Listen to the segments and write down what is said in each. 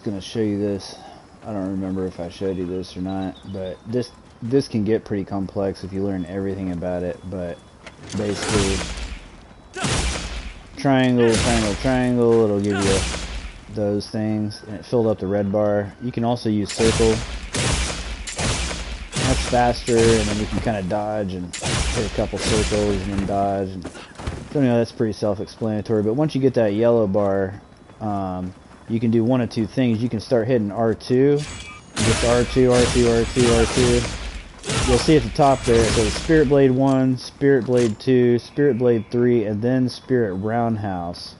Gonna show you this. I don't remember if I showed you this or not, but this can get pretty complex if you learn everything about it. But basically, triangle, triangle, triangle, it'll give you those things, and it filled up the red bar. You can also use circle. That's faster, and then you can kind of dodge and hit a couple circles and then dodge. So anyway, that's pretty self-explanatory. But once you get that yellow bar, you can do one of two things. You can start hitting R2, just R2, R2, R2, R2. You'll see at the top there, it says Spirit Blade 1, Spirit Blade 2, Spirit Blade 3, and then Spirit Roundhouse,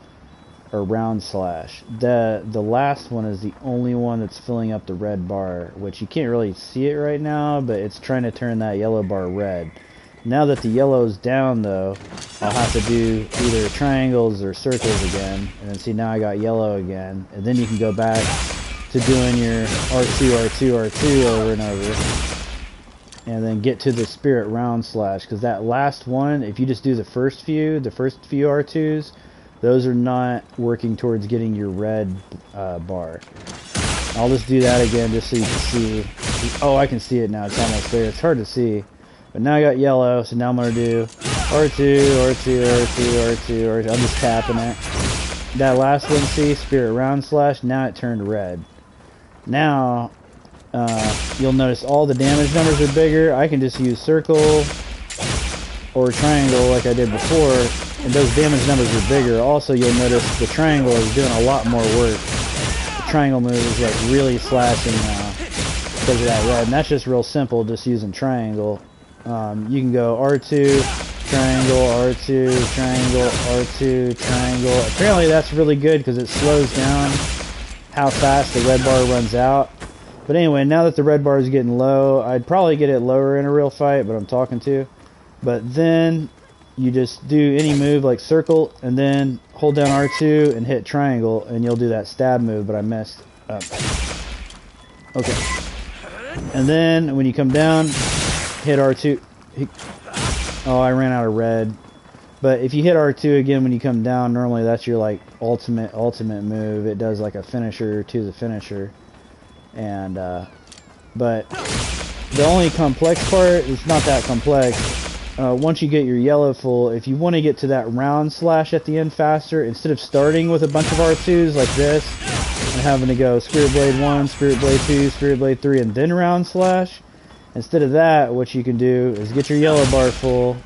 or Round Slash. The last one is the only one that's filling up the red bar, which you can't really see it right now, but it's trying to turn that yellow bar red. Now that the yellow's down, though, I'll have to do either triangles or circles again. And then see, now I got yellow again. And then you can go back to doing your R2, R2, R2 over and over. And then get to the Spirit Round Slash. Because that last one, if you just do the first few R2s, those are not working towards getting your red bar. I'll just do that again just so you can see. Oh, I can see it now. It's almost there. It's hard to see. But now I got yellow, so now I'm going to do R2, R2, R2, R2, R2. I'm just tapping it. That last one, see, Spirit Round Slash, now it turned red. Now, you'll notice all the damage numbers are bigger. I can just use circle or triangle like I did before, and those damage numbers are bigger. Also, you'll notice the triangle is doing a lot more work. The triangle move is like really slashing now because of that red, and that's just real simple, just using triangle. You can go R2, triangle, R2, triangle, R2, triangle. Apparently that's really good because it slows down how fast the red bar runs out. But anyway, now that the red bar is getting low, I'd probably get it lower in a real fight, but I'm talking to. But then you just do any move like circle, and then hold down R2 and hit triangle, and you'll do that stab move, but I messed up. Okay. And then when you come down, hit R2. Oh, I ran out of red. But if you hit R2 again when you come down, normally that's your like ultimate move. It does like a finisher to the finisher. And but the only complex part is not that complex. Once you get your yellow full, if you want to get to that round slash at the end faster, instead of starting with a bunch of R2s like this and having to go Spirit Blade 1, Spirit Blade 2, Spirit Blade 3, and then round slash, instead of that, what you can do is get your yellow bar full,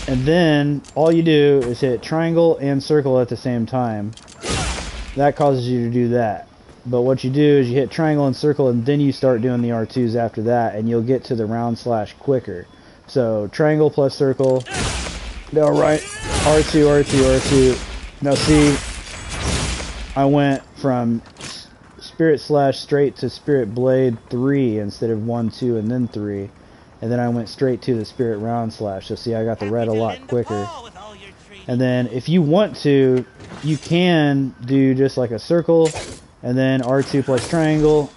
and then all you do is hit triangle and circle at the same time. That causes you to do that. But what you do is you hit triangle and circle, and then you start doing the R2s after that, and you'll get to the round slash quicker. So triangle plus circle. Now right, R2, R2, R2. Now see, I went from Spirit Slash straight to Spirit Blade 3 instead of 1, 2, and then 3. And then I went straight to the Spirit Round Slash. So see, I got the red a lot quicker. And then if you want to, you can do just like a circle, and then R2 plus triangle.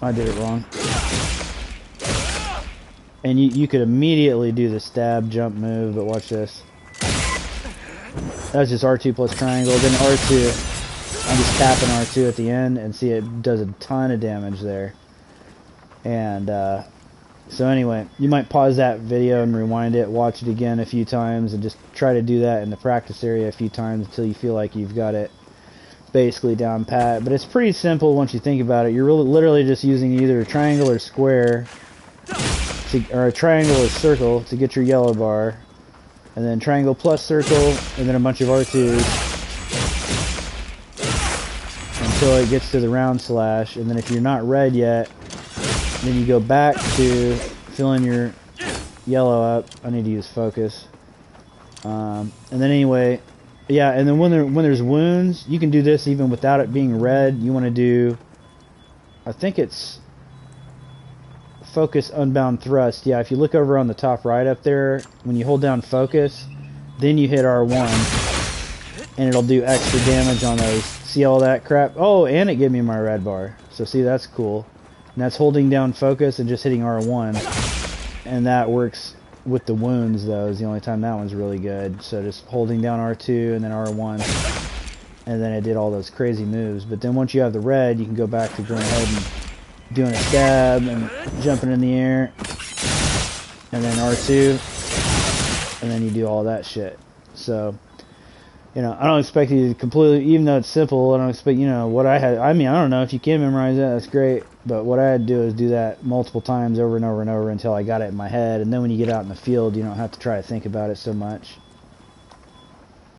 I did it wrong. And you could immediately do the stab jump move, but watch this. That's just R2 plus triangle, then R2. I'm just tapping R2 at the end, and see, it does a ton of damage there. And so anyway, you might pause that video and rewind it, watch it again a few times, and just try to do that in the practice area a few times until you feel like you've got it basically down pat. But it's pretty simple once you think about it. You're literally just using either a triangle or square, or a triangle or circle to get your yellow bar, and then triangle plus circle, and then a bunch of R2s until it gets to the round slash. And then if you're not red yet, then you go back to filling your yellow up. I need to use focus. And then anyway, yeah, and then when there's wounds, you can do this even without it being red. You want to do, I think it's focus unbound thrust. Yeah, if you look over on the top right up there, when you hold down focus, then you hit R1, and it'll do extra damage on those. See all that crap? Oh, and it gave me my red bar. So see, that's cool. And that's holding down focus and just hitting R1. And that works with the wounds, though, is the only time that one's really good. So just holding down R2 and then R1. and then it did all those crazy moves. But then once you have the red, you can go back to going ahead and doing a stab and jumping in the air, and then R2, and then you do all that shit. So, you know, I don't expect you to completely, even though it's simple, I don't expect, you know, what I had, I mean, I don't know, if you can memorize that, that's great, but what I had to do is do that multiple times over and over and over until I got it in my head, and then when you get out in the field, you don't have to try to think about it so much.